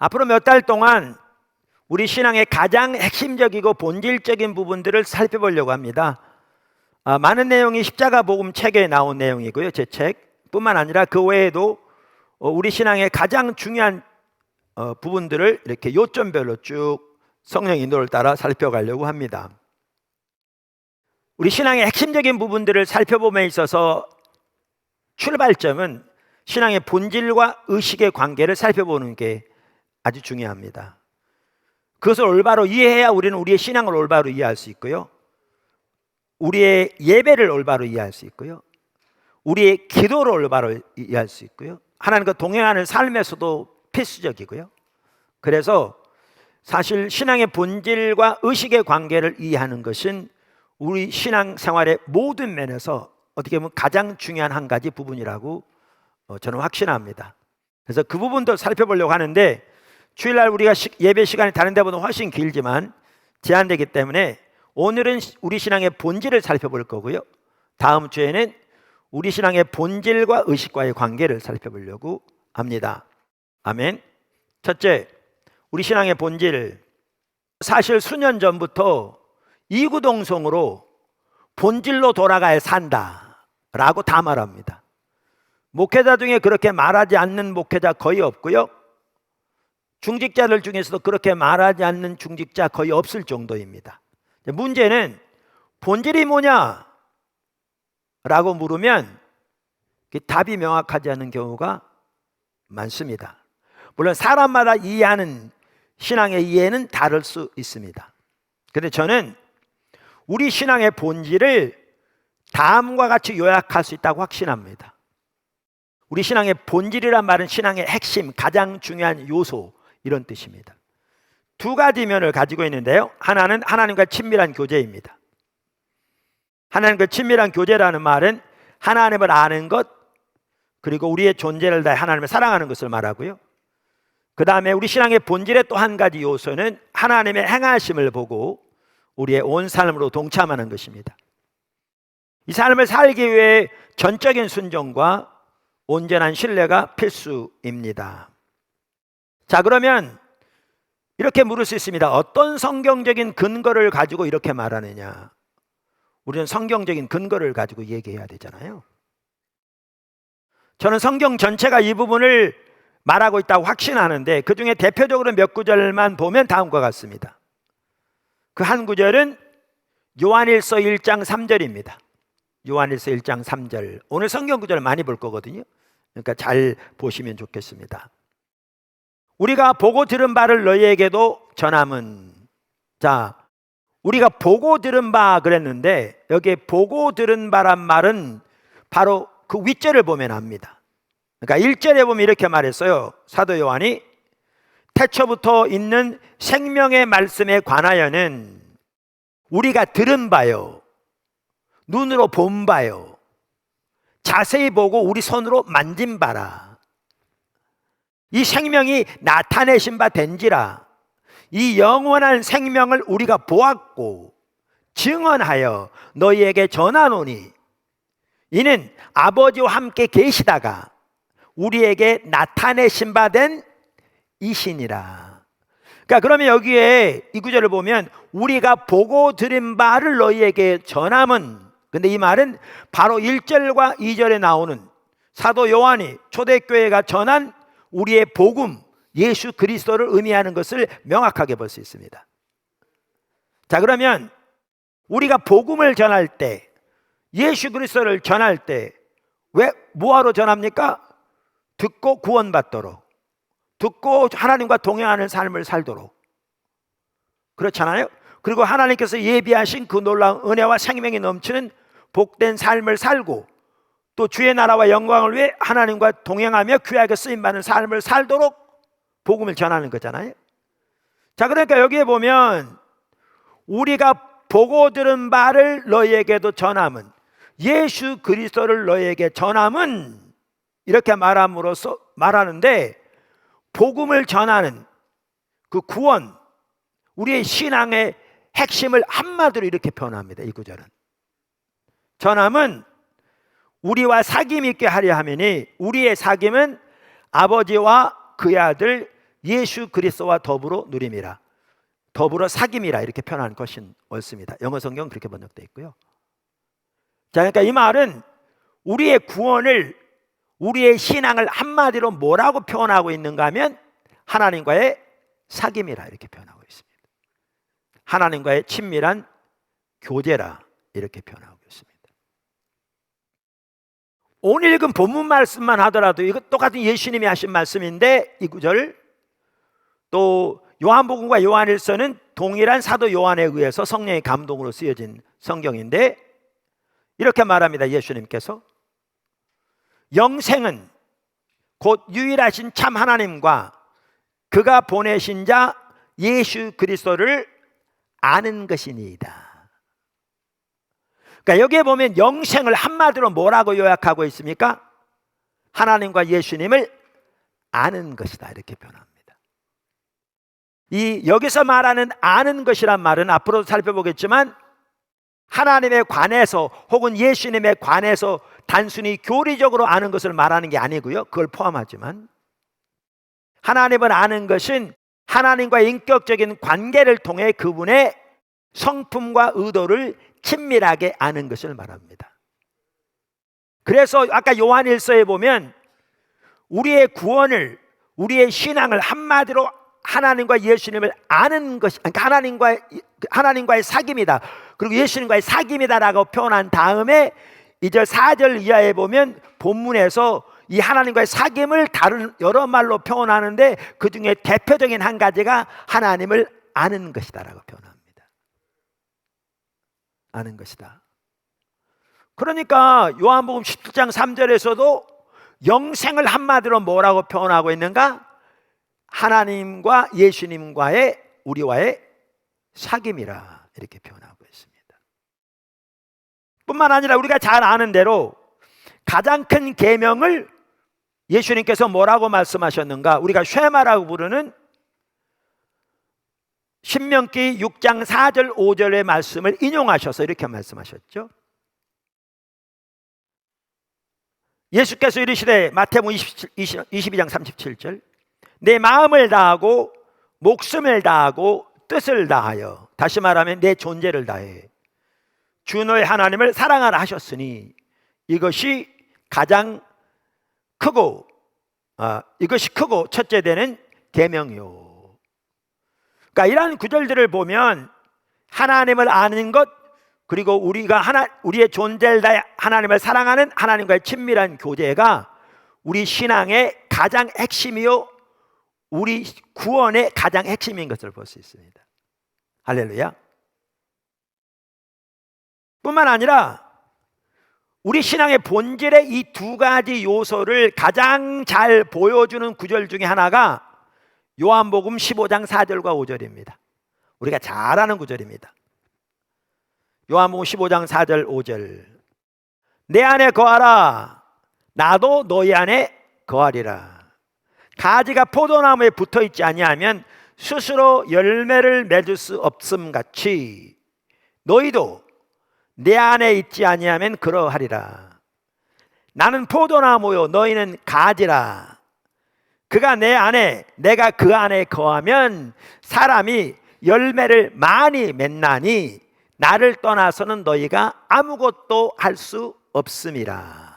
앞으로 몇 달 동안 우리 신앙의 가장 핵심적이고 본질적인 부분들을 살펴보려고 합니다. 많은 내용이 십자가 복음 책에 나온 내용이고요. 제 책뿐만 아니라 그 외에도 우리 신앙의 가장 중요한 부분들을 이렇게 요점별로 쭉 성령 인도를 따라 살펴가려고 합니다. 우리 신앙의 핵심적인 부분들을 살펴봄에 있어서 출발점은 신앙의 본질과 의식의 관계를 살펴보는 게 아주 중요합니다. 그것을 올바로 이해해야 우리는 우리의 신앙을 올바로 이해할 수 있고요, 우리의 예배를 올바로 이해할 수 있고요, 우리의 기도를 올바로 이해할 수 있고요, 하나님과 동행하는 삶에서도 필수적이고요. 그래서 사실 신앙의 본질과 의식의 관계를 이해하는 것은 우리 신앙 생활의 모든 면에서 어떻게 보면 가장 중요한 한 가지 부분이라고 저는 확신합니다. 그래서 그 부분도 살펴보려고 하는데, 주일날 우리가 예배 시간이 다른 데보다 훨씬 길지만 제한되기 때문에 오늘은 우리 신앙의 본질을 살펴볼 거고요, 다음 주에는 우리 신앙의 본질과 의식과의 관계를 살펴보려고 합니다. 아멘. 첫째, 우리 신앙의 본질. 사실 수년 전부터 이구동성으로 본질로 돌아가야 산다라고 다 말합니다. 목회자 중에 그렇게 말하지 않는 목회자 거의 없고요, 중직자들 중에서도 그렇게 말하지 않는 중직자 거의 없을 정도입니다. 문제는 본질이 뭐냐 라고 물으면 답이 명확하지 않은 경우가 많습니다. 물론 사람마다 이해하는 신앙의 이해는 다를 수 있습니다. 그런데 저는 우리 신앙의 본질을 다음과 같이 요약할 수 있다고 확신합니다. 우리 신앙의 본질이란 말은 신앙의 핵심, 가장 중요한 요소, 이런 뜻입니다. 두 가지 면을 가지고 있는데요, 하나는 하나님과 친밀한 교제입니다. 하나님과 친밀한 교제라는 말은 하나님을 아는 것, 그리고 우리의 존재를 다해 하나님을 사랑하는 것을 말하고요, 그 다음에 우리 신앙의 본질의 또 한 가지 요소는 하나님의 행하심을 보고 우리의 온 삶으로 동참하는 것입니다. 이 삶을 살기 위해 전적인 순종과 온전한 신뢰가 필수입니다. 자, 그러면 이렇게 물을 수 있습니다. 어떤 성경적인 근거를 가지고 이렇게 말하느냐? 우리는 성경적인 근거를 가지고 얘기해야 되잖아요. 저는 성경 전체가 이 부분을 말하고 있다고 확신하는데, 그 중에 대표적으로 몇 구절만 보면 다음과 같습니다. 그 한 구절은 요한일서 1장 3절입니다. 요한일서 1장 3절. 오늘 성경 구절을 많이 볼 거거든요. 그러니까 잘 보시면 좋겠습니다. 우리가 보고 들은 바를 너희에게도 전함은. 자, 우리가 보고 들은 바 그랬는데, 여기에 보고 들은 바란 말은 바로 그 윗절을 보면 압니다. 그러니까 1절에 보면 이렇게 말했어요. 사도 요한이 태초부터 있는 생명의 말씀에 관하여는 우리가 들은 바요, 눈으로 본 바요, 자세히 보고 우리 손으로 만진 바라. 이 생명이 나타내신 바 된지라. 이 영원한 생명을 우리가 보았고 증언하여 너희에게 전하노니 이는 아버지와 함께 계시다가 우리에게 나타내신 바 된 이신이라. 그러니까 그러면 여기에 이 구절을 보면 우리가 보고 들은 바를 너희에게 전함은, 근데 이 말은 바로 1절과 2절에 나오는 사도 요한이 초대교회가 전한 우리의 복음, 예수 그리스도를 의미하는 것을 명확하게 볼 수 있습니다. 자, 그러면 우리가 복음을 전할 때, 예수 그리스도를 전할 때 왜 뭐하러 전합니까? 듣고 구원받도록, 듣고 하나님과 동행하는 삶을 살도록, 그렇잖아요. 그리고 하나님께서 예비하신 그 놀라운 은혜와 생명이 넘치는 복된 삶을 살고, 또 주의 나라와 영광을 위해 하나님과 동행하며 귀하게 쓰임받는 삶을 살도록 복음을 전하는 거잖아요. 자, 그러니까 여기에 보면 우리가 보고 들은 바를 너희에게도 전함은, 예수 그리스도를 너희에게 전함은, 이렇게 말함으로써 말하는데, 복음을 전하는 그 구원, 우리의 신앙의 핵심을 한마디로 이렇게 표현합니다. 이 구절은 전함은 우리와 사귐 있게 하려 함이니, 우리의 사귐은 아버지와 그의 아들 예수 그리스도와 더불어 누림이라, 더불어 사귐이라 이렇게 표현한 것이 옳습니다. 영어 성경 그렇게 번역되어 있고요. 자, 그러니까 이 말은 우리의 구원을, 우리의 신앙을 한마디로 뭐라고 표현하고 있는가 하면 하나님과의 사귐이라 이렇게 표현하고 있습니다. 하나님과의 친밀한 교제라 이렇게 표현하고 있습니다. 오늘 읽은 본문 말씀만 하더라도 이거 똑같은 예수님이 하신 말씀인데, 이 구절 또 요한복음과 요한일서는 동일한 사도 요한에 의해서 성령의 감동으로 쓰여진 성경인데, 이렇게 말합니다. 예수님께서 영생은 곧 유일하신 참 하나님과 그가 보내신 자 예수 그리스도를 아는 것이니이다. 그러니까 여기에 보면 영생을 한마디로 뭐라고 요약하고 있습니까? 하나님과 예수님을 아는 것이다 이렇게 표현합니다. 이 여기서 말하는 아는 것이란 말은 앞으로 살펴보겠지만 하나님에 관해서 혹은 예수님에 관해서 단순히 교리적으로 아는 것을 말하는 게 아니고요, 그걸 포함하지만 하나님을 아는 것은 하나님과의 인격적인 관계를 통해 그분의 성품과 의도를 친밀하게 아는 것을 말합니다. 그래서 아까 요한일서에 보면 우리의 구원을, 우리의 신앙을 한마디로 하나님과 예수님을 아는 것이, 그러니까 하나님과의 사귐이다, 그리고 예수님과의 사귐이다라고 표현한 다음에 2절 4절 이하에 보면 본문에서 이 하나님과의 사귐을 다른 여러 말로 표현하는데 그 중에 대표적인 한 가지가 하나님을 아는 것이다라고 표현합니다. 아는 것이다. 그러니까 요한복음 17장 3절에서도 영생을 한마디로 뭐라고 표현하고 있는가? 하나님과 예수님과의 우리와의 사귐이라 이렇게 표현하고 있습니다. 뿐만 아니라 우리가 잘 아는 대로 가장 큰 계명을 예수님께서 뭐라고 말씀하셨는가? 우리가 쉐마라고 부르는 신명기 6장 4절 5절의 말씀을 인용하셔서 이렇게 말씀하셨죠. 예수께서 이르시되, 마태복음 22장 37절, 내 마음을 다하고 목숨을 다하고 뜻을 다하여, 다시 말하면 내 존재를 다해 주 너의 하나님을 사랑하라 하셨으니 이것이 가장 크고 이것이 크고 첫째 되는 계명이요. 그러니까 이러한 구절들을 보면 하나님을 아는 것, 그리고 우리의 존재를 다해 하나님을 사랑하는 하나님과의 친밀한 교제가 우리 신앙의 가장 핵심이요, 우리 구원의 가장 핵심인 것을 볼 수 있습니다. 할렐루야. 뿐만 아니라 우리 신앙의 본질의 이 두 가지 요소를 가장 잘 보여주는 구절 중에 하나가 요한복음 15장 4절과 5절입니다. 우리가 잘 아는 구절입니다. 요한복음 15장 4절 5절, 내 안에 거하라, 나도 너희 안에 거하리라. 가지가 포도나무에 붙어있지 아니하면 스스로 열매를 맺을 수 없음 같이 너희도 내 안에 있지 아니하면 그러하리라. 나는 포도나무요 너희는 가지라. 그가 내 안에 내가 그 안에 거하면 사람이 열매를 많이 맺나니 나를 떠나서는 너희가 아무것도 할 수 없음이라.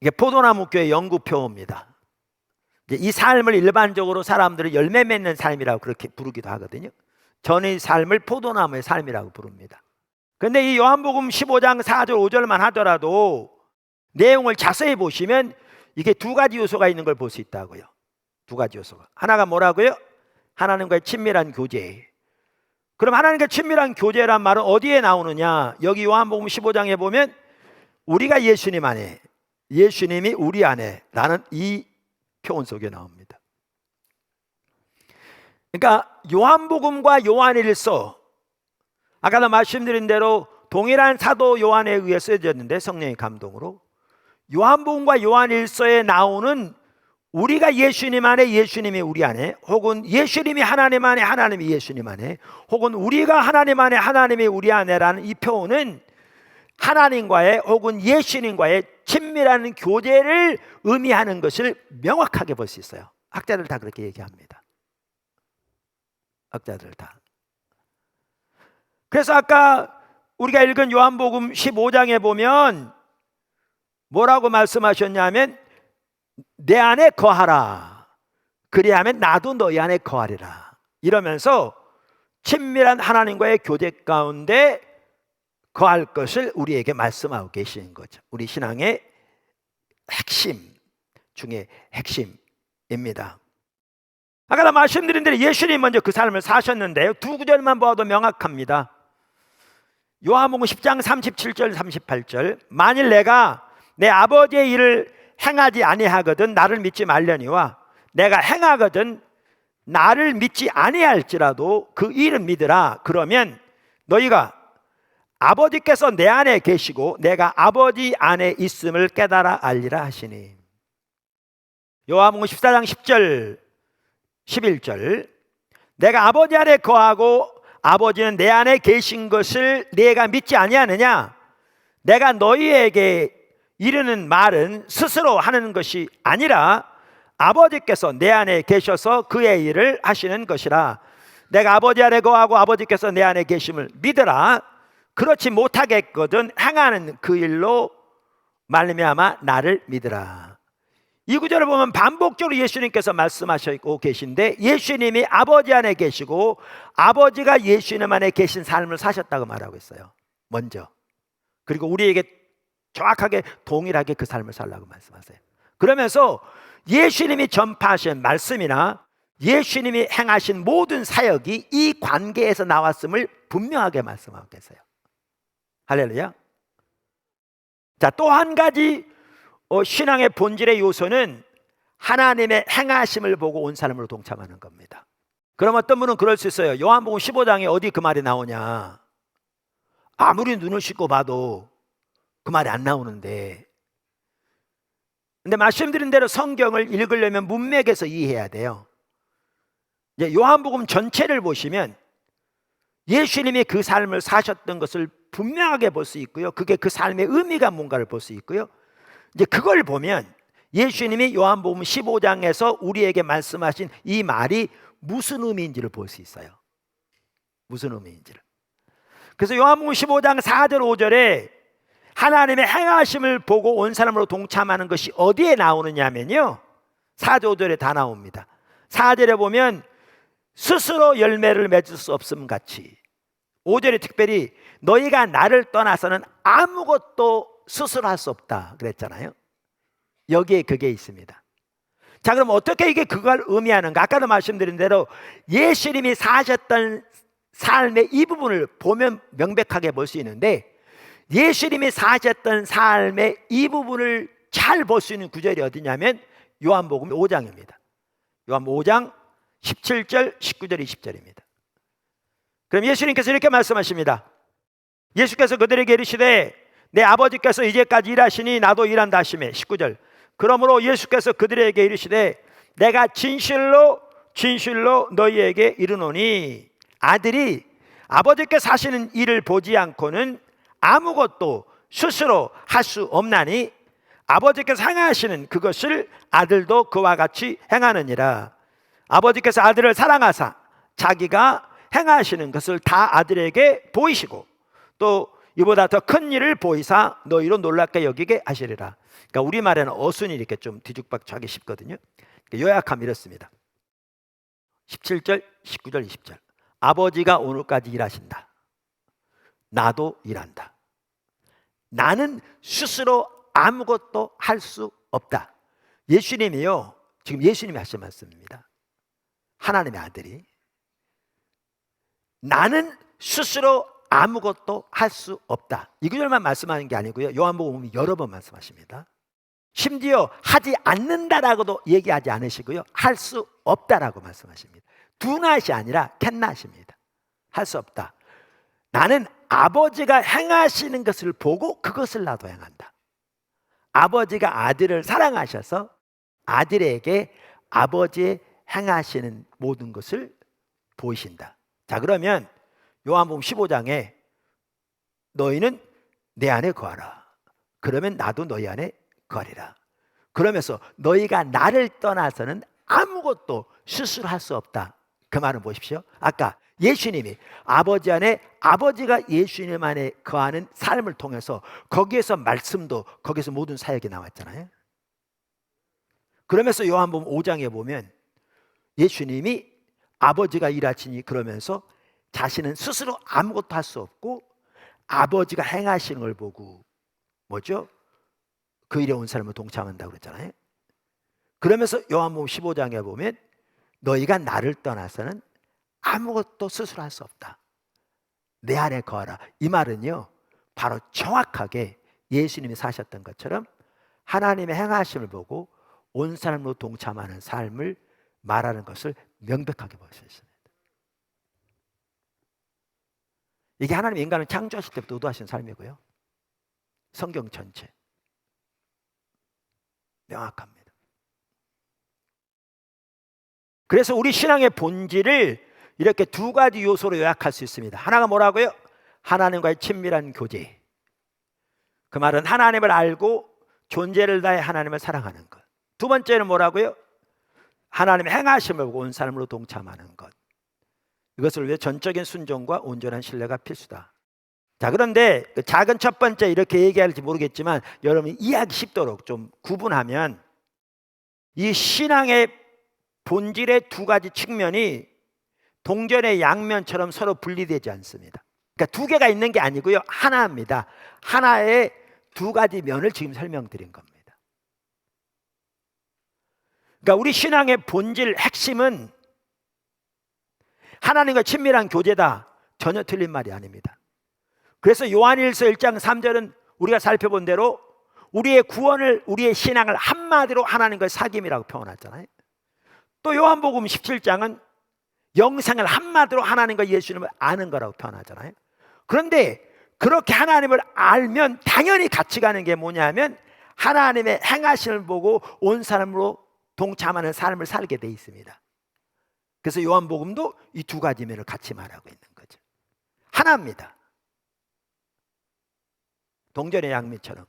이게 포도나무 교회 연구표입니다. 이 삶을 일반적으로 사람들이 열매 맺는 삶이라고 그렇게 부르기도 하거든요. 저는 이 삶을 포도나무의 삶이라고 부릅니다. 그런데 이 요한복음 15장 4절 5절만 하더라도 내용을 자세히 보시면 이게 두 가지 요소가 있는 걸 볼 수 있다고요. 두 가지 요소가. 하나가 뭐라고요? 하나님과의 친밀한 교제. 그럼 하나님과 친밀한 교제란 말은 어디에 나오느냐? 여기 요한복음 15장에 보면 우리가 예수님 안에, 예수님이 우리 안에 라는 이 표현 속에 나옵니다. 그러니까 요한복음과 요한일서, 아까도 말씀드린 대로 동일한 사도 요한에 의해 쓰여졌는데 성령의 감동으로 요한복음과 요한일서에 나오는 우리가 예수님 안에, 예수님이 우리 안에, 혹은 예수님이 하나님 안에, 하나님이 예수님 안에, 혹은 우리가 하나님 안에, 하나님이 우리 안에라는 이 표현은 하나님과의 혹은 예수님과의 친밀한 교제를 의미하는 것을 명확하게 볼 수 있어요. 학자들 다 그렇게 얘기합니다. 학자들 다. 그래서 아까 우리가 읽은 요한복음 15장에 보면 뭐라고 말씀하셨냐면 내 안에 거하라. 그리하면 나도 너희 안에 거하리라. 이러면서 친밀한 하나님과의 교제 가운데 거할 것을 우리에게 말씀하고 계시는 거죠. 우리 신앙의 핵심 중에 핵심입니다. 아까 말씀드린 대로 예수님 먼저 그 삶을 사셨는데요, 두 구절만 보아도 명확합니다. 요한복음 10장 37절 38절 만일 내가 내 아버지의 일을 행하지 아니하거든 나를 믿지 말려니와 내가 행하거든 나를 믿지 아니할지라도 그 일은 믿으라. 그러면 너희가 아버지께서 내 안에 계시고 내가 아버지 안에 있음을 깨달아 알리라 하시니. 요한복음 14장 10절 11절 내가 아버지 안에 거하고 아버지는 내 안에 계신 것을 네가 믿지 아니하느냐. 내가 너희에게 이르는 말은 스스로 하는 것이 아니라 아버지께서 내 안에 계셔서 그의 일을 하시는 것이라. 내가 아버지 안에 거하고 아버지께서 내 안에 계심을 믿으라. 그렇지 못하겠거든 행하는 그 일로 말미암아 나를 믿으라. 이 구절을 보면 반복적으로 예수님께서 말씀하시고 계신데 예수님이 아버지 안에 계시고 아버지가 예수님 안에 계신 삶을 사셨다고 말하고 있어요, 먼저. 그리고 우리에게 정확하게 동일하게 그 삶을 살라고 말씀하세요. 그러면서 예수님이 전파하신 말씀이나 예수님이 행하신 모든 사역이 이 관계에서 나왔음을 분명하게 말씀하고 계세요. 할렐루야. 자, 또 한 가지 신앙의 본질의 요소는 하나님의 행하심을 보고 온 사람으로 동참하는 겁니다. 그럼 어떤 분은 그럴 수 있어요. 요한복음 15장에 어디 그 말이 나오냐, 아무리 눈을 씻고 봐도 그 말이 안 나오는데. 근데 말씀드린 대로 성경을 읽으려면 문맥에서 이해해야 돼요. 이제 요한복음 전체를 보시면 예수님이 그 삶을 사셨던 것을 분명하게 볼 수 있고요, 그게 그 삶의 의미가 뭔가를 볼 수 있고요, 이제 그걸 보면 예수님이 요한복음 15장에서 우리에게 말씀하신 이 말이 무슨 의미인지를 볼 수 있어요. 무슨 의미인지를. 그래서 요한복음 15장 4절 5절에 하나님의 행하심을 보고 온 사람으로 동참하는 것이 어디에 나오느냐면요, 4절 5절에 다 나옵니다. 4절에 보면 스스로 열매를 맺을 수 없음 같이, 5절에 특별히 너희가 나를 떠나서는 아무것도 스스로 할 수 없다 그랬잖아요. 여기에 그게 있습니다. 자, 그럼 어떻게 이게 그걸 의미하는가? 아까도 말씀드린 대로 예수님이 사셨던 삶의 이 부분을 보면 명백하게 볼 수 있는데, 예수님이 사셨던 삶의 이 부분을 잘 볼 수 있는 구절이 어디냐면 요한복음 5장입니다. 요한복음 5장 17절 19절 20절입니다. 그럼 예수님께서 이렇게 말씀하십니다. 예수께서 그들에게 이르시되 내 아버지께서 이제까지 일하시니 나도 일한다 하시매. 19절 그러므로 예수께서 그들에게 이르시되 내가 진실로 진실로 너희에게 이르노니 아들이 아버지께서 하시는 일을 보지 않고는 아무것도 스스로 할 수 없나니 아버지께서 행하시는 그것을 아들도 그와 같이 행하느니라. 아버지께서 아들을 사랑하사 자기가 행하시는 것을 다 아들에게 보이시고 또 이보다 더 큰 일을 보이사 너희로 놀랍게 여기게 하시리라. 그러니까 우리말에는 어순이 이렇게 좀 뒤죽박죽하기 쉽거든요. 요약하면 이렇습니다. 17절 19절 20절 아버지가 오늘까지 일하신다. 나도 일한다. 나는 스스로 아무것도 할 수 없다. 예수님이요, 지금 예수님이 하신 말씀입니다. 하나님의 아들이 나는 스스로 아무것도 할 수 없다. 이 구절만 말씀하는 게 아니고요, 요한복음 여러 번 말씀하십니다. 심지어 하지 않는다라고도 얘기하지 않으시고요, 할 수 없다라고 말씀하십니다. do not이 아니라 can not입니다. 할 수 없다. 나는 아버지가 행하시는 것을 보고 그것을 나도 행한다. 아버지가 아들을 사랑하셔서 아들에게 아버지의 행하시는 모든 것을 보이신다. 자, 그러면 요한복음 15장에 너희는 내 안에 거하라. 그러면 나도 너희 안에 거하리라. 그러면서 너희가 나를 떠나서는 아무것도 스스로 할 수 없다. 그 말은 보십시오. 아까 예수님이 아버지 안에, 아버지가 예수님 안에 거하는 삶을 통해서 거기에서 말씀도, 거기에서 모든 사역이 나왔잖아요. 그러면서 요한복음 5장에 보면 예수님이 아버지가 일하시니 그러면서 자신은 스스로 아무것도 할 수 없고 아버지가 행하시는 걸 보고 뭐죠? 그 일에 온 사람을 동참한다고 그랬잖아요. 그러면서 요한복음 15장에 보면 너희가 나를 떠나서는 아무것도 스스로 할 수 없다. 내 안에 거하라. 이 말은요, 바로 정확하게 예수님이 사셨던 것처럼 하나님의 행하심을 보고 온 사람으로 동참하는 삶을 말하는 것을 명백하게 볼 수 있습니다. 이게 하나님 인간을 창조하실 때부터 의도하신 삶이고요, 성경 전체 명확합니다. 그래서 우리 신앙의 본질을 이렇게 두 가지 요소로 요약할 수 있습니다. 하나가 뭐라고요? 하나님과의 친밀한 교제. 그 말은 하나님을 알고 존재를 다해 하나님을 사랑하는 것. 두 번째는 뭐라고요? 하나님의 행하심을 보고 온 사람으로 동참하는 것. 이것을 위해 전적인 순종과 온전한 신뢰가 필수다. 자, 그런데 그 작은 첫 번째 이렇게 얘기할지 모르겠지만 여러분이 이해하기 쉽도록 좀 구분하면 이 신앙의 본질의 두 가지 측면이 동전의 양면처럼 서로 분리되지 않습니다. 그러니까 두 개가 있는 게 아니고요, 하나입니다. 하나의 두 가지 면을 지금 설명드린 겁니다. 그러니까 우리 신앙의 본질 핵심은 하나님과 친밀한 교제다. 전혀 틀린 말이 아닙니다. 그래서 요한일서 1장 3절은 우리가 살펴본 대로 우리의 구원을, 우리의 신앙을 한마디로 하나님과의 사귐이라고 표현하잖아요. 또 요한복음 17장은 영생을 한마디로 하나님과 예수님을 아는 거라고 표현하잖아요. 그런데 그렇게 하나님을 알면 당연히 같이 가는 게 뭐냐면 하나님의 행하심을 보고 온 사람으로 동참하는 삶을 살게 돼 있습니다. 그래서 요한복음도 이 두 가지 면을 같이 말하고 있는 거죠. 하나입니다. 동전의 양면처럼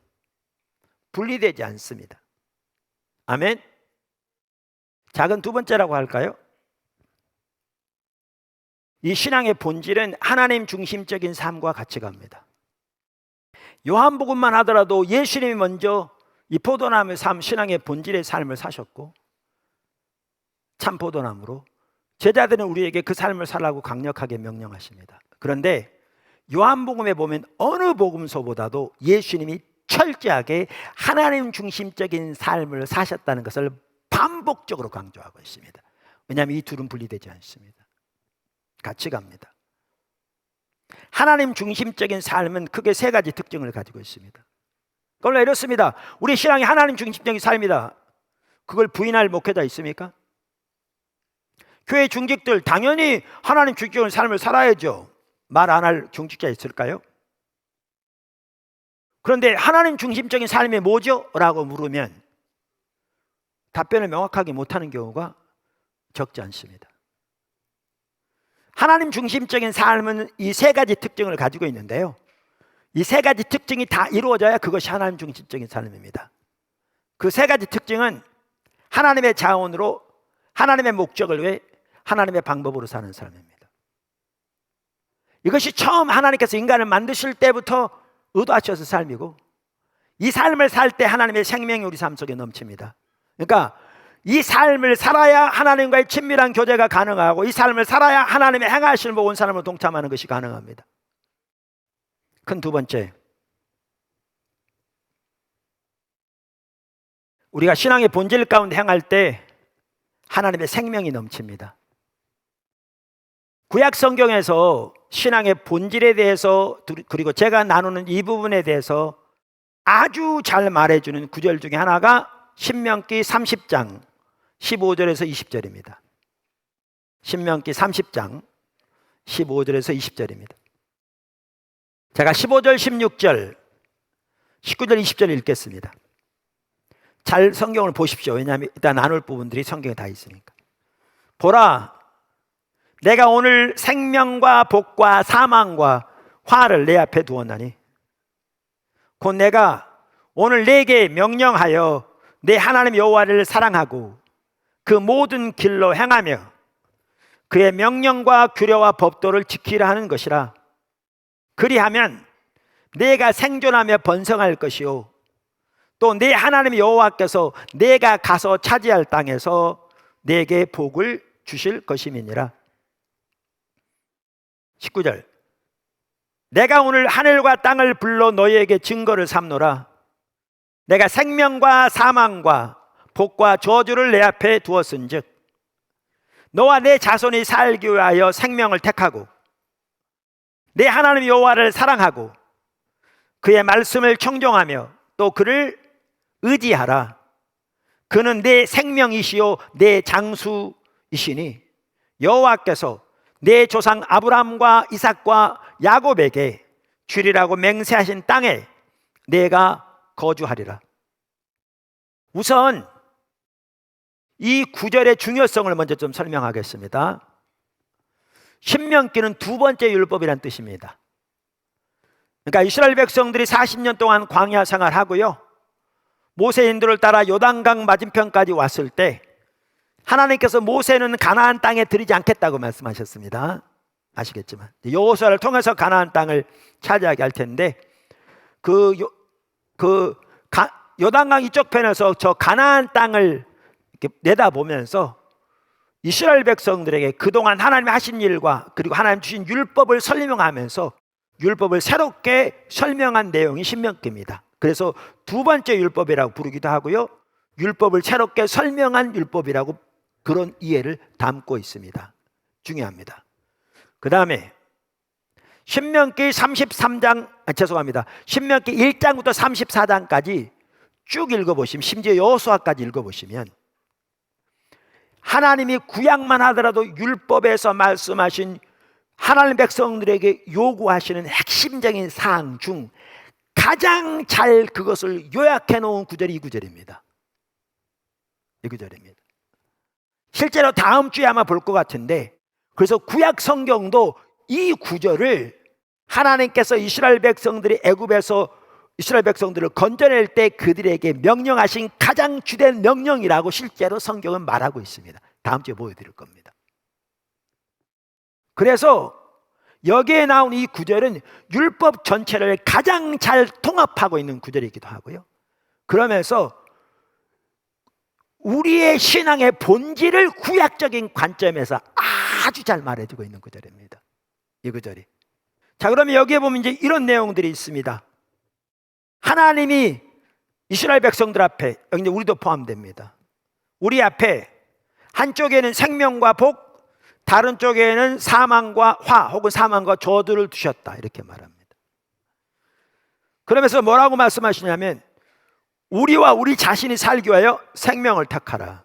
분리되지 않습니다. 아멘. 작은 두 번째라고 할까요? 이 신앙의 본질은 하나님 중심적인 삶과 같이 갑니다. 요한복음만 하더라도 예수님이 먼저 이 포도나무의 삶, 신앙의 본질의 삶을 사셨고 참 포도나무로 제자들은 우리에게 그 삶을 살라고 강력하게 명령하십니다. 그런데 요한복음에 보면 어느 복음서보다도 예수님이 철저하게 하나님 중심적인 삶을 사셨다는 것을 반복적으로 강조하고 있습니다. 왜냐하면 이 둘은 분리되지 않습니다. 같이 갑니다. 하나님 중심적인 삶은 크게 세 가지 특징을 가지고 있습니다. 그걸로 이렇습니다. 우리 신앙이 하나님 중심적인 삶이다. 그걸 부인할 목회자 있습니까? 교회 중직들 당연히 하나님 중심적인 삶을 살아야죠. 말 안 할 중직자 있을까요? 그런데 하나님 중심적인 삶이 뭐죠? 라고 물으면 답변을 명확하게 못하는 경우가 적지 않습니다. 하나님 중심적인 삶은 이 세 가지 특징을 가지고 있는데요, 이 세 가지 특징이 다 이루어져야 그것이 하나님 중심적인 삶입니다. 그 세 가지 특징은 하나님의 자원으로, 하나님의 목적을 위해, 하나님의 방법으로 사는 삶입니다. 이것이 처음 하나님께서 인간을 만드실 때부터 의도하셔서 삶이고, 이 삶을 살 때 하나님의 생명이 우리 삶 속에 넘칩니다. 그러니까 이 삶을 살아야 하나님과의 친밀한 교제가 가능하고, 이 삶을 살아야 하나님의 행하심을 보고 온 사람으로 동참하는 것이 가능합니다. 큰 두 번째, 우리가 신앙의 본질 가운데 행할 때 하나님의 생명이 넘칩니다. 구약 성경에서 신앙의 본질에 대해서, 그리고 제가 나누는 이 부분에 대해서 아주 잘 말해주는 구절 중에 하나가 신명기 30장 15절에서 20절입니다. 신명기 30장 15절에서 20절입니다. 제가 15절, 16절, 19절, 20절 읽겠습니다. 잘 성경을 보십시오. 왜냐하면 일단 나눌 부분들이 성경에 다 있으니까. 보라, 내가 오늘 생명과 복과 사망과 화를 내 앞에 두었나니 곧 내가 오늘 네게 명령하여 내 하나님 여호와를 사랑하고 그 모든 길로 행하며 그의 명령과 규례와 법도를 지키라 하는 것이라. 그리하면 내가 생존하며 번성할 것이요 또 내 하나님 여호와께서 내가 가서 차지할 땅에서 내게 복을 주실 것임이니라. 19절. 내가 오늘 하늘과 땅을 불러 너희에게 증거를 삼노라. 내가 생명과 사망과 복과 저주를 내 앞에 두었은즉 너와 내 자손이 살기 위하여 생명을 택하고 내 하나님 여호와를 사랑하고 그의 말씀을 청종하며 또 그를 의지하라. 그는 내 생명이시요 내 장수이시니 여호와께서 내 조상 아브라함과 이삭과 야곱에게 주리라고 맹세하신 땅에 내가 거주하리라. 우선 이 구절의 중요성을 먼저 좀 설명하겠습니다. 신명기는 두 번째 율법이란 뜻입니다. 그러니까 이스라엘 백성들이 40년 동안 광야 생활하고요, 모세 인도를 따라 요단강 맞은편까지 왔을 때 하나님께서 모세는 가나안 땅에 들이지 않겠다고 말씀하셨습니다. 아시겠지만 여호수아를 통해서 가나안 땅을 차지하게 할 텐데 요단강 이쪽 편에서 저 가나안 땅을 이렇게 내다보면서 이스라엘 백성들에게 그동안 하나님이 하신 일과 그리고 하나님 주신 율법을 설명하면서 율법을 새롭게 설명한 내용이 신명기입니다. 그래서 두 번째 율법이라고 부르기도 하고요, 율법을 새롭게 설명한 율법이라고 그런 이해를 담고 있습니다. 중요합니다. 그 다음에 신명기 1장부터 34장까지 쭉 읽어보시면, 심지어 여호수아까지 읽어보시면 하나님이 구약만 하더라도 율법에서 말씀하신 하나님 백성들에게 요구하시는 핵심적인 사항 중 가장 잘 그것을 요약해 놓은 구절이 이 구절입니다. 이 구절입니다. 실제로 다음 주에 아마 볼 것 같은데, 그래서 구약 성경도 이 구절을 하나님께서 이스라엘 백성들이 애굽에서 이스라엘 백성들을 건져낼 때 그들에게 명령하신 가장 주된 명령이라고 실제로 성경은 말하고 있습니다. 다음 주에 보여드릴 겁니다. 그래서 여기에 나온 이 구절은 율법 전체를 가장 잘 통합하고 있는 구절이기도 하고요, 그러면서 우리의 신앙의 본질을 구약적인 관점에서 아주 잘 말해주고 있는 구절입니다. 이 구절이. 자, 그러면 여기에 보면 이제 이런 내용들이 있습니다. 하나님이 이스라엘 백성들 앞에, 여기 이제 우리도 포함됩니다, 우리 앞에 한쪽에는 생명과 복, 다른 쪽에는 사망과 화 혹은 사망과 저주를 두셨다, 이렇게 말합니다. 그러면서 뭐라고 말씀하시냐면 우리와 우리 자신이 살기 위하여 생명을 택하라.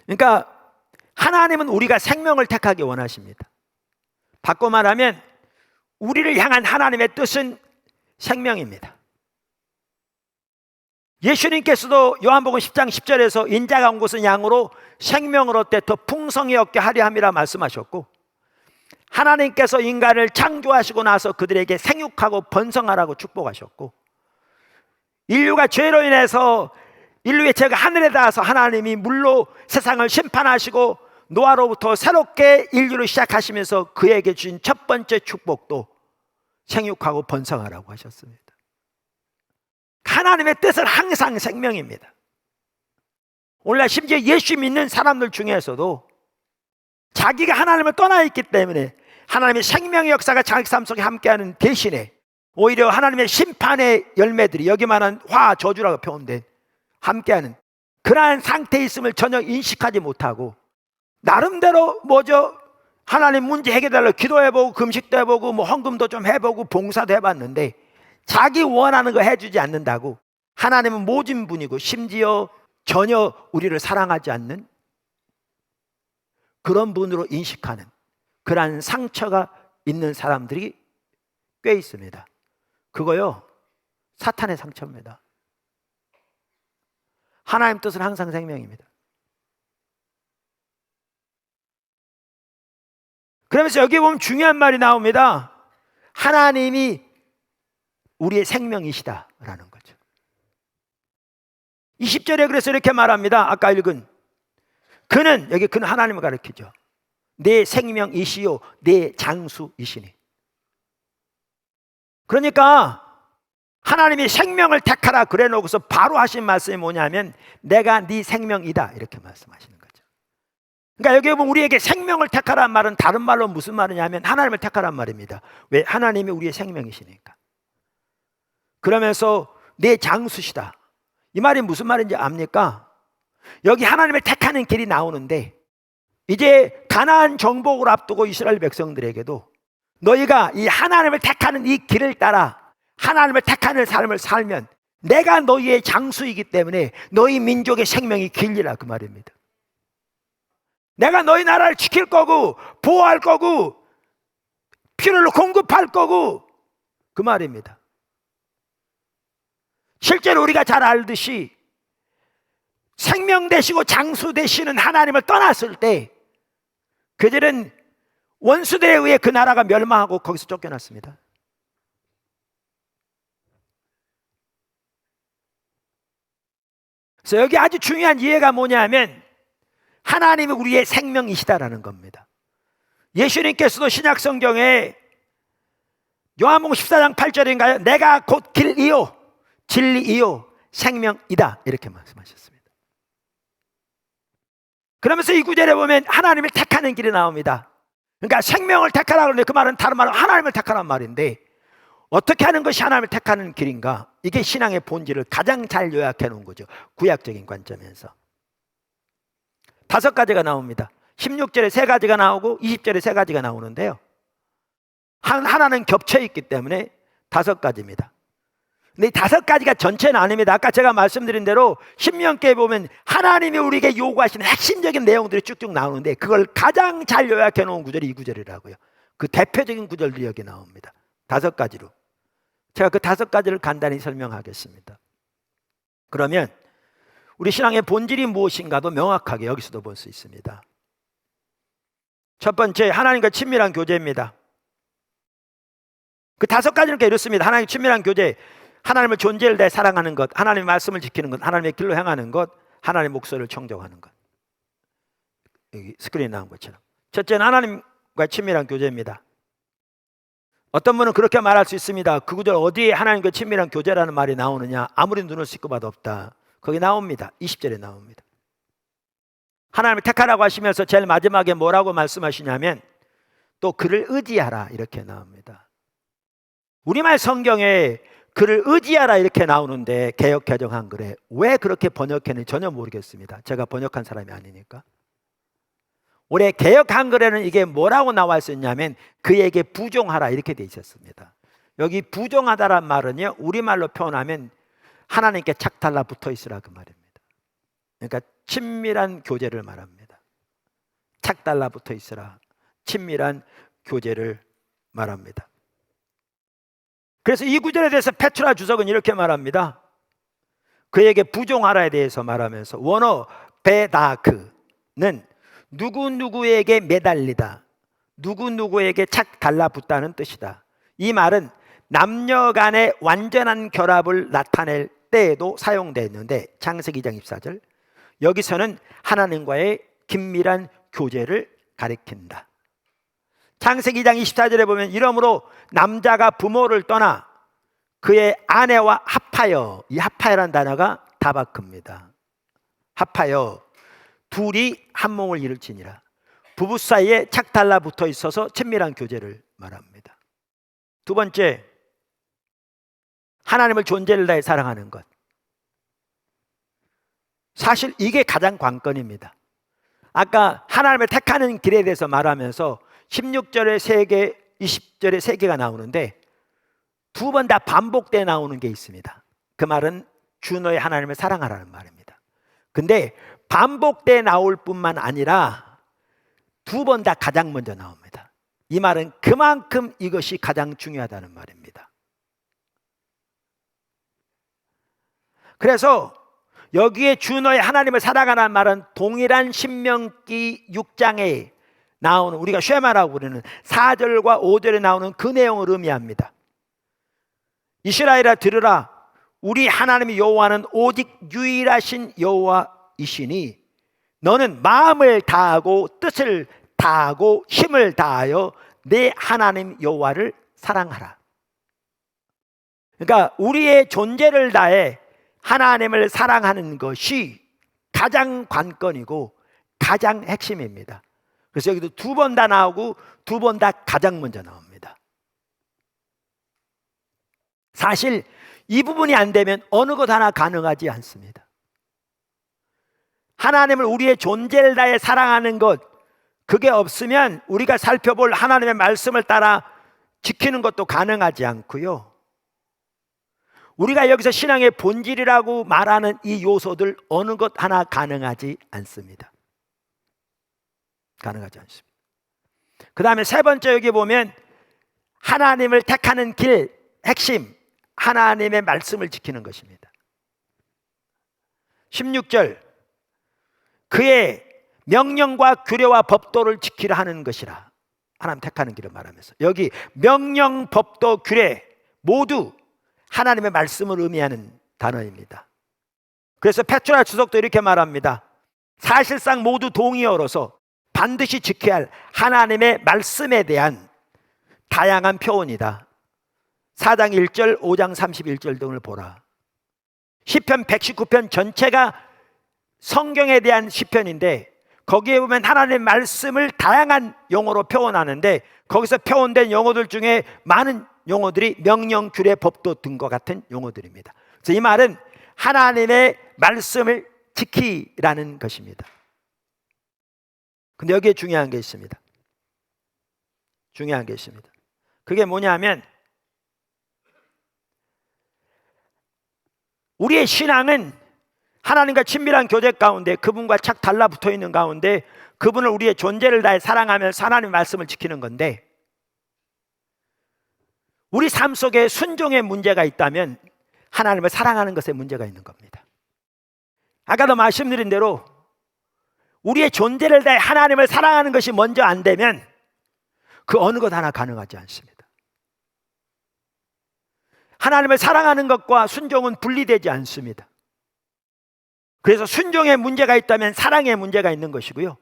그러니까 하나님은 우리가 생명을 택하기 원하십니다. 바꿔 말하면 우리를 향한 하나님의 뜻은 생명입니다. 예수님께서도 요한복음 10장 10절에서 인자가 온 것은 양으로 생명을 얻되 더 풍성히 얻게 하려 함이라 말씀하셨고, 하나님께서 인간을 창조하시고 나서 그들에게 생육하고 번성하라고 축복하셨고, 인류가 죄로 인해서 인류의 죄가 하늘에 닿아서 하나님이 물로 세상을 심판하시고 노아로부터 새롭게 인류를 시작하시면서 그에게 주신 첫 번째 축복도 생육하고 번성하라고 하셨습니다. 하나님의 뜻은 항상 생명입니다. 오늘날 심지어 예수 믿는 사람들 중에서도 자기가 하나님을 떠나 있기 때문에 하나님의 생명의 역사가 자기 삶 속에 함께하는 대신에 오히려 하나님의 심판의 열매들이, 여기 말한 화, 저주라고 표현된 함께하는 그러한 상태에 있음을 전혀 인식하지 못하고 나름대로 하나님 문제 해결달라고 기도해보고 금식도 해보고 헌금도 좀 해보고 봉사도 해봤는데 자기 원하는 거 해주지 않는다고 하나님은 모진 분이고 심지어 전혀 우리를 사랑하지 않는 그런 분으로 인식하는 그러한 상처가 있는 사람들이 꽤 있습니다. 그거요, 사탄의 상처입니다. 하나님 뜻은 항상 생명입니다. 그러면서 여기 보면 중요한 말이 나옵니다. 하나님이 우리의 생명이시다라는 거죠. 20절에 그래서 이렇게 말합니다. 아까 읽은 그는, 여기 그는 하나님을 가리키죠. 내 생명이시요 내 장수이시니. 그러니까 하나님이 생명을 택하라 그래 놓고서 바로 하신 말씀이 뭐냐면 내가 네 생명이다 이렇게 말씀하시는 거죠. 그러니까 여기 보면 우리에게 생명을 택하라는 말은 다른 말로 무슨 말이냐면 하나님을 택하라는 말입니다. 왜? 하나님이 우리의 생명이시니까. 그러면서 내 장수시다. 이 말이 무슨 말인지 압니까? 여기 하나님을 택하는 길이 나오는데 이제 가나안 정복을 앞두고 이스라엘 백성들에게도 너희가 이 하나님을 택하는 이 길을 따라 하나님을 택하는 삶을 살면 내가 너희의 장수이기 때문에 너희 민족의 생명이 길리라 그 말입니다. 내가 너희 나라를 지킬 거고 보호할 거고 필요를 공급할 거고 그 말입니다. 실제로 우리가 잘 알듯이 생명 되시고 장수 되시는 하나님을 떠났을 때 그들은 원수들에 의해 그 나라가 멸망하고 거기서 쫓겨났습니다. 그래서 여기 아주 중요한 이해가 뭐냐면 하나님이 우리의 생명이시다라는 겁니다. 예수님께서도 신약 성경에 요한복음 14장 8절인가요? 내가 곧 길이요 진리이요 생명이다 이렇게 말씀하셨습니다. 그러면서 이 구절에 보면 하나님을 택하는 길이 나옵니다. 그러니까 생명을 택하라 그러는데 그 말은 다른 말은 하나님을 택하라는 말인데 어떻게 하는 것이 하나님을 택하는 길인가? 이게 신앙의 본질을 가장 잘 요약해 놓은 거죠. 구약적인 관점에서 5가지가 나옵니다. 16절에 3가지가 나오고 20절에 3가지가 나오는데요. 하나는 겹쳐 있기 때문에 5가지입니다. 근데 이 5가지가 전체는 아닙니다. 아까 제가 말씀드린 대로 신명기에 보면 하나님이 우리에게 요구하시는 핵심적인 내용들이 쭉쭉 나오는데 그걸 가장 잘 요약해 놓은 구절이 이 구절이라고요. 그 대표적인 구절들이 여기 나옵니다. 5가지로. 제가 그 5가지를 간단히 설명하겠습니다. 그러면 우리 신앙의 본질이 무엇인가도 명확하게 여기서도 볼 수 있습니다. 첫 번째, 하나님과 친밀한 교제입니다. 그 5가지는 이렇습니다. 하나님과 친밀한 교제, 하나님을 존재를 다해 사랑하는 것, 하나님의 말씀을 지키는 것, 하나님의 길로 행하는 것, 하나님의 목소리를 청정하는 것. 여기 스크린에 나온 것처럼 첫째는 하나님과 친밀한 교제입니다. 어떤 분은 그렇게 말할 수 있습니다. 그 구절 어디에 하나님과 친밀한 교제라는 말이 나오느냐? 아무리 눈을 씻고 봐도 없다. 거기 나옵니다. 20절에 나옵니다. 하나님을 택하라고 하시면서 제일 마지막에 뭐라고 말씀하시냐면 또 그를 의지하라 이렇게 나옵니다. 우리말 성경에 그를 의지하라 이렇게 나오는데 개역 개정 한글에 왜 그렇게 번역했는지 전혀 모르겠습니다. 제가 번역한 사람이 아니니까. 올해 개역 한글에는 이게 뭐라고 나와 있었냐면 그에게 부종하라 이렇게 돼 있었습니다. 여기 부종하다란 말은요 우리말로 표현하면 하나님께 착 달라붙어 있으라 그 말입니다. 그러니까 친밀한 교제를 말합니다. 착 달라붙어 있으라 친밀한 교제를 말합니다. 그래서 이 구절에 대해서 페트라 주석은 이렇게 말합니다. 그에게 부종하라에 대해서 말하면서 원어 베다크는 누구누구에게 매달리다, 누구누구에게 착 달라붙다는 뜻이다. 이 말은 남녀 간의 완전한 결합을 나타낼 때에도 사용되었는데 창세기 2장 24절 여기서는 하나님과의 긴밀한 교제를 가리킨다. 창세기 2장 24절에 보면 이러므로 남자가 부모를 떠나 그의 아내와 합하여, 이 합하여라는 단어가 다바크입니다. 합하여 둘이 한 몸을 이룰지니라. 부부 사이에 착 달라붙어 있어서 친밀한 교제를 말합니다. 두 번째, 하나님을 존재를 다해 사랑하는 것. 사실 이게 가장 관건입니다. 아까 하나님을 택하는 길에 대해서 말하면서 16절에 3개, 20절에 3개가 나오는데 2번 다 반복돼 나오는 게 있습니다. 그 말은 주 너의 하나님을 사랑하라는 말입니다. 근데 반복돼 나올 뿐만 아니라 2번 다 가장 먼저 나옵니다. 이 말은 그만큼 이것이 가장 중요하다는 말입니다. 그래서 여기에 주 너의 하나님을 사랑하라는 말은 동일한 신명기 6장에 나오는 우리가 쉐마라고 부르는 4절과 5절에 나오는 그 내용을 의미합니다. 이스라엘아 들으라. 우리 하나님 여호와는 오직 유일하신 여호와이시니 너는 마음을 다하고 뜻을 다하고 힘을 다하여 내 하나님 여호와를 사랑하라. 그러니까 우리의 존재를 다해 하나님을 사랑하는 것이 가장 관건이고 가장 핵심입니다. 그래서 여기도 두 번 다 나오고 두 번 다 가장 먼저 나옵니다. 사실 이 부분이 안 되면 어느 것 하나 가능하지 않습니다. 하나님을 우리의 존재를 다해 사랑하는 것, 그게 없으면 우리가 살펴볼 하나님의 말씀을 따라 지키는 것도 가능하지 않고요. 우리가 여기서 신앙의 본질이라고 말하는 이 요소들 어느 것 하나 가능하지 않습니다. 가능하지 않습니다. 그 다음에 세 번째 여기 보면 하나님을 택하는 길, 핵심, 하나님의 말씀을 지키는 것입니다. 16절, 그의 명령과 규례와 법도를 지키려 하는 것이라. 하나님 택하는 길을 말하면서 여기 명령, 법도, 규례 모두 하나님의 말씀을 의미하는 단어입니다. 그래서 페트라 주석도 이렇게 말합니다. 사실상 모두 동의어로서 반드시 지켜야 할 하나님의 말씀에 대한 다양한 표현이다. 4장 1절, 5장 31절 등을 보라. 시편 119편 전체가 성경에 대한 시편인데 거기에 보면 하나님의 말씀을 다양한 용어로 표현하는데 거기서 표현된 용어들 중에 많은 용어들이 명령, 규례, 법도 등과 같은 용어들입니다. 그래서 이 말은 하나님의 말씀을 지키라는 것입니다. 근데 여기에 중요한 게 있습니다. 중요한 게 있습니다. 그게 뭐냐면 우리의 신앙은 하나님과 친밀한 교제 가운데 그분과 착 달라붙어 있는 가운데 그분을 우리의 존재를 다해 사랑하면서 하나님의 말씀을 지키는 건데 우리 삶 속에 순종의 문제가 있다면 하나님을 사랑하는 것에 문제가 있는 겁니다. 아까도 말씀드린 대로 우리의 존재를 다해 하나님을 사랑하는 것이 먼저 안 되면 그 어느 것 하나 가능하지 않습니다. 하나님을 사랑하는 것과 순종은 분리되지 않습니다. 그래서 순종의 문제가 있다면 사랑의 문제가 있는 것이고요.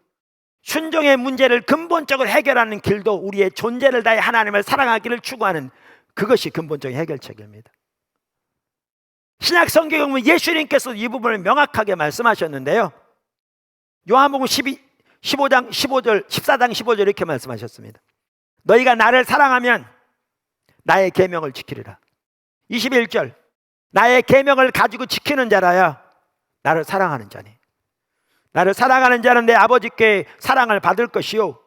순종의 문제를 근본적으로 해결하는 길도 우리의 존재를 다해 하나님을 사랑하기를 추구하는 그것이 근본적인 해결책입니다. 신약 성경에 보면 예수님께서 이 부분을 명확하게 말씀하셨는데요. 요한복음 14장 15절 이렇게 말씀하셨습니다. 너희가 나를 사랑하면 나의 계명을 지키리라. 21절, 나의 계명을 가지고 지키는 자라야 나를 사랑하는 자니. 나를 사랑하는 자는 내 아버지께 사랑을 받을 것이요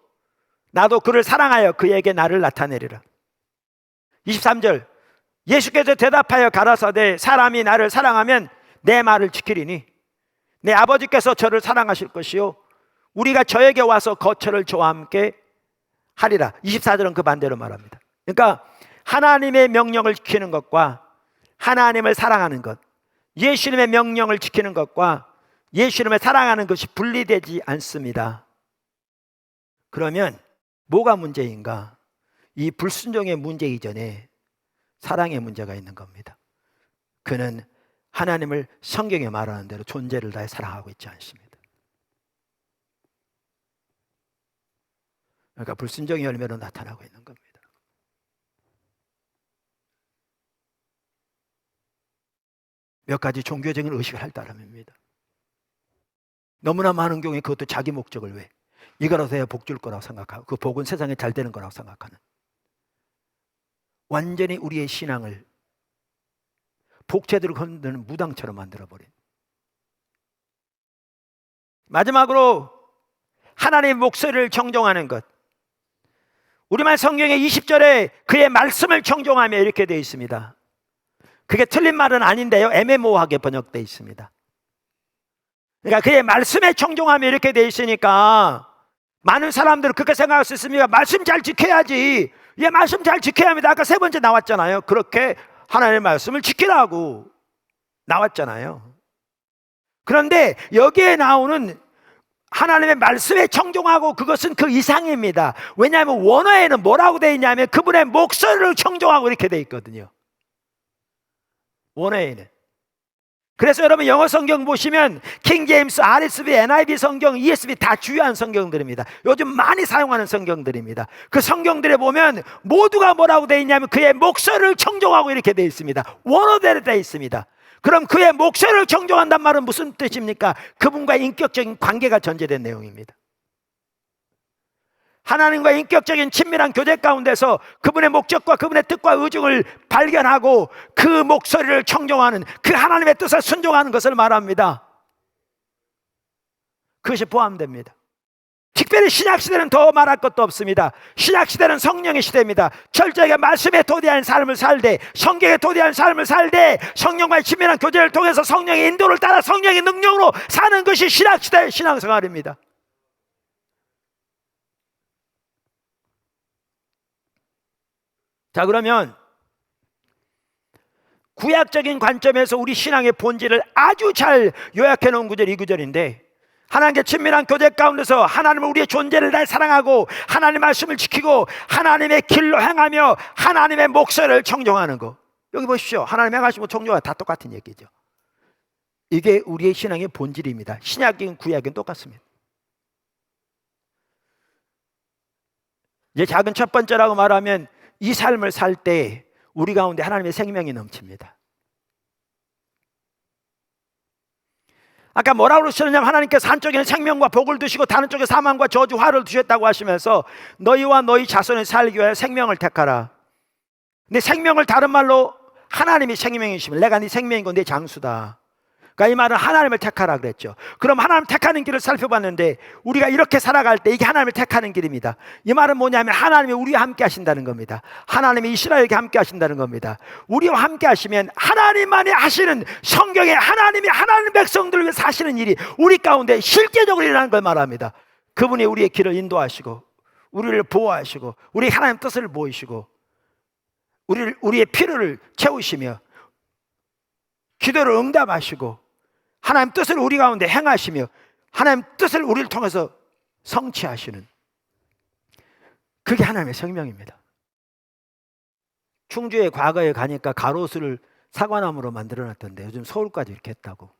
나도 그를 사랑하여 그에게 나를 나타내리라. 23절, 예수께서 대답하여 가라사대 사람이 나를 사랑하면 내 말을 지키리니 내 아버지께서 저를 사랑하실 것이요 우리가 저에게 와서 거처를 저와 함께 하리라. 24절은 그 반대로 말합니다. 그러니까 하나님의 명령을 지키는 것과 하나님을 사랑하는 것, 예수님의 명령을 지키는 것과 예수님을 사랑하는 것이 분리되지 않습니다. 그러면 뭐가 문제인가? 이 불순종의 문제 이전에 사랑의 문제가 있는 겁니다. 그는 하나님을 성경에 말하는 대로 존재를 다해 사랑하고 있지 않습니다. 그러니까 불순종의 열매로 나타나고 있는 겁니다. 몇 가지 종교적인 의식을 할 따름입니다. 너무나 많은 경우에 그것도 자기 목적을 위해 이거라도 해야 복 줄 거라고 생각하고 그 복은 세상에 잘 되는 거라고 생각하는 완전히 우리의 신앙을 복제들을 건드는 무당처럼 만들어버린 마지막으로 하나님의 목소리를 청종하는 것. 우리말 성경의 20절에 그의 말씀을 청종하며 이렇게 되어 있습니다. 그게 틀린 말은 아닌데요 애매모호하게 번역되어 있습니다. 그러니까 그의 말씀에 청종하며 이렇게 되어 있으니까 많은 사람들은 그렇게 생각할 수 있습니다. 말씀 잘 지켜야지. 예, 말씀 잘 지켜야 합니다. 아까 세 번째 나왔잖아요. 그렇게 하나님의 말씀을 지키라고 나왔잖아요. 그런데 여기에 나오는 하나님의 말씀에 청종하고 그것은 그 이상입니다. 왜냐하면 원어에는 뭐라고 되어 있냐면 그분의 목소리를 청종하고 이렇게 되어 있거든요. 원어에는. 그래서 여러분 영어 성경 보시면 킹 제임스, RSV, NIV 성경, ESV 다 주요한 성경들입니다. 요즘 많이 사용하는 성경들입니다. 그 성경들에 보면 모두가 뭐라고 되어 있냐면 그의 목소리를 청종하고 이렇게 되어 있습니다. 원어대로 되어 있습니다. 그럼 그의 목소리를 청종한단 말은 무슨 뜻입니까? 그분과 인격적인 관계가 전제된 내용입니다. 하나님과 인격적인 친밀한 교제 가운데서 그분의 목적과 그분의 뜻과 의중을 발견하고 그 목소리를 청종하는, 그 하나님의 뜻을 순종하는 것을 말합니다. 그것이 포함됩니다. 특별히 신약시대는 더 말할 것도 없습니다. 신약시대는 성령의 시대입니다. 철저하게 말씀에 도대한 삶을 살되, 성경에 도대한 삶을 살되, 성령과의 친밀한 교제를 통해서 성령의 인도를 따라 성령의 능력으로 사는 것이 신약시대의 신앙생활입니다. 자, 그러면 구약적인 관점에서 우리 신앙의 본질을 아주 잘 요약해 놓은 구절이 이 구절인데, 하나님께 친밀한 교제 가운데서 하나님은 우리의 존재를 다 사랑하고 하나님의 말씀을 지키고 하나님의 길로 행하며 하나님의 목소리를 청종하는 거. 여기 보십시오. 하나님 행하시고 청종하고 다 똑같은 얘기죠. 이게 우리의 신앙의 본질입니다. 신약인 구약인 똑같습니다. 이제 작은 첫 번째라고 말하면 이 삶을 살 때 우리 가운데 하나님의 생명이 넘칩니다. 아까 뭐라고 그러셨냐면 하나님께서 한쪽에는 생명과 복을 두시고 다른 쪽에 사망과 저주 화를 두셨다고 하시면서 너희와 너희 자손을 살기 위하여 생명을 택하라. 근데 생명을 다른 말로 하나님이 생명이시면 내가 네 생명이고 네 장수다. 그러니까 이 말은 하나님을 택하라 그랬죠. 그럼 하나님 택하는 길을 살펴봤는데 우리가 이렇게 살아갈 때 이게 하나님을 택하는 길입니다. 이 말은 뭐냐면 하나님이 우리와 함께 하신다는 겁니다. 하나님이 이스라엘에게 함께 하신다는 겁니다. 우리와 함께 하시면 하나님만이 하시는, 성경에 하나님이 하나님 백성들을 위해서 하시는 일이 우리 가운데 실제적으로 일어나는 걸 말합니다. 그분이 우리의 길을 인도하시고 우리를 보호하시고 우리 하나님 뜻을 보이시고 우리의 필요를 채우시며 기도를 응답하시고 하나님 뜻을 우리 가운데 행하시며 하나님 뜻을 우리를 통해서 성취하시는, 그게 하나님의 생명입니다. 충주에 과거에 가니까 가로수를 사과나무로 만들어놨던데 요즘 서울까지 이렇게 했다고.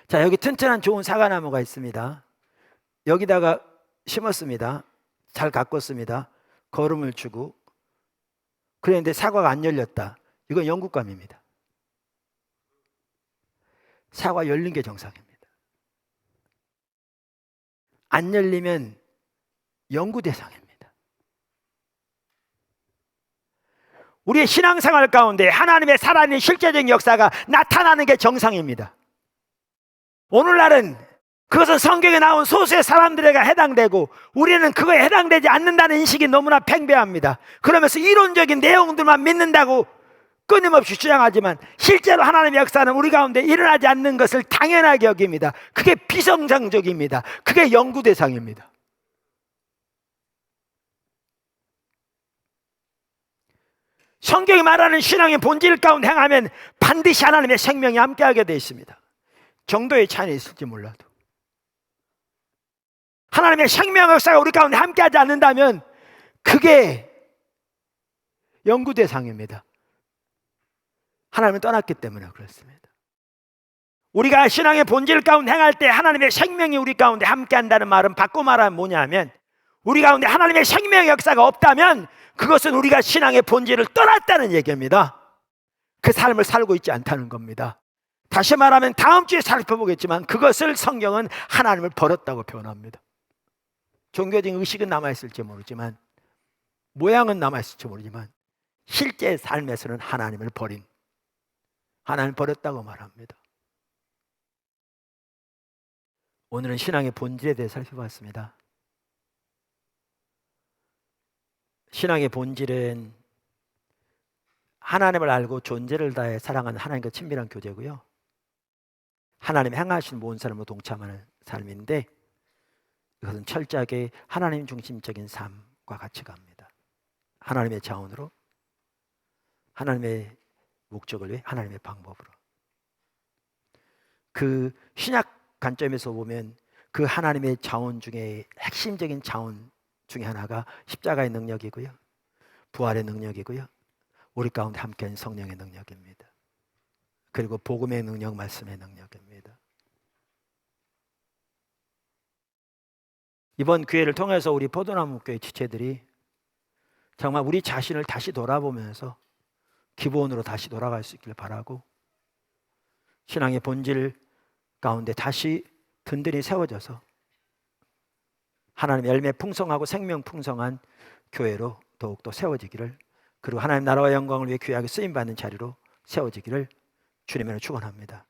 자, 여기 튼튼한 좋은 사과나무가 있습니다. 여기다가 심었습니다. 잘 가꿨습니다. 거름을 주고. 그런데 사과가 안 열렸다. 이건 영국감입니다. 사과 열린 게 정상입니다. 안 열리면 연구 대상입니다. 우리의 신앙생활 가운데 하나님의 살아있는 실제적인 역사가 나타나는 게 정상입니다. 오늘날은 그것은 성경에 나온 소수의 사람들에게 해당되고 우리는 그거에 해당되지 않는다는 인식이 너무나 팽배합니다. 그러면서 이론적인 내용들만 믿는다고 끊임없이 주장하지만 실제로 하나님의 역사는 우리 가운데 일어나지 않는 것을 당연하게 여깁니다. 그게 비정상적입니다. 그게 연구 대상입니다. 성경이 말하는 신앙의 본질 가운데 행하면 반드시 하나님의 생명이 함께하게 되어 있습니다. 정도의 차이는 있을지 몰라도 하나님의 생명 역사가 우리 가운데 함께하지 않는다면 그게 연구 대상입니다. 하나님을 떠났기 때문에 그렇습니다. 우리가 신앙의 본질 가운데 행할 때 하나님의 생명이 우리 가운데 함께한다는 말은 바꿔 말하면 뭐냐면 우리 가운데 하나님의 생명의 역사가 없다면 그것은 우리가 신앙의 본질을 떠났다는 얘기입니다. 그 삶을 살고 있지 않다는 겁니다. 다시 말하면 다음 주에 살펴보겠지만 그것을 성경은 하나님을 버렸다고 표현합니다. 종교적인 의식은 남아있을지 모르지만 모양은 남아있을지 모르지만 실제 삶에서는 하나님을 버린, 하나님을 버렸다고 말합니다. 오늘은 신앙의 본질에 대해 살펴봤습니다. 신앙의 본질은 하나님을 알고 존재를 다해 사랑하는 하나님과 친밀한 교제고요. 하나님이 행하신 모든 삶으로 동참하는 삶인데 이것은 철저하게 하나님 중심적인 삶과 같이 갑니다. 하나님의 자원으로, 하나님의 목적을 위해, 하나님의 방법으로. 그 신약 관점에서 보면 그 하나님의 자원 중에 핵심적인 자원 중에 하나가 십자가의 능력이고요, 부활의 능력이고요, 우리 가운데 함께한 성령의 능력입니다. 그리고 복음의 능력, 말씀의 능력입니다. 이번 기회를 통해서 우리 포도나무교회 지체들이 정말 우리 자신을 다시 돌아보면서 기본으로 다시 돌아갈 수 있길 바라고, 신앙의 본질 가운데 다시 든든히 세워져서 하나님의 열매 풍성하고 생명 풍성한 교회로 더욱더 세워지기를, 그리고 하나님 나라와 영광을 위해 귀하게 쓰임받는 자리로 세워지기를 주님으로 축원합니다.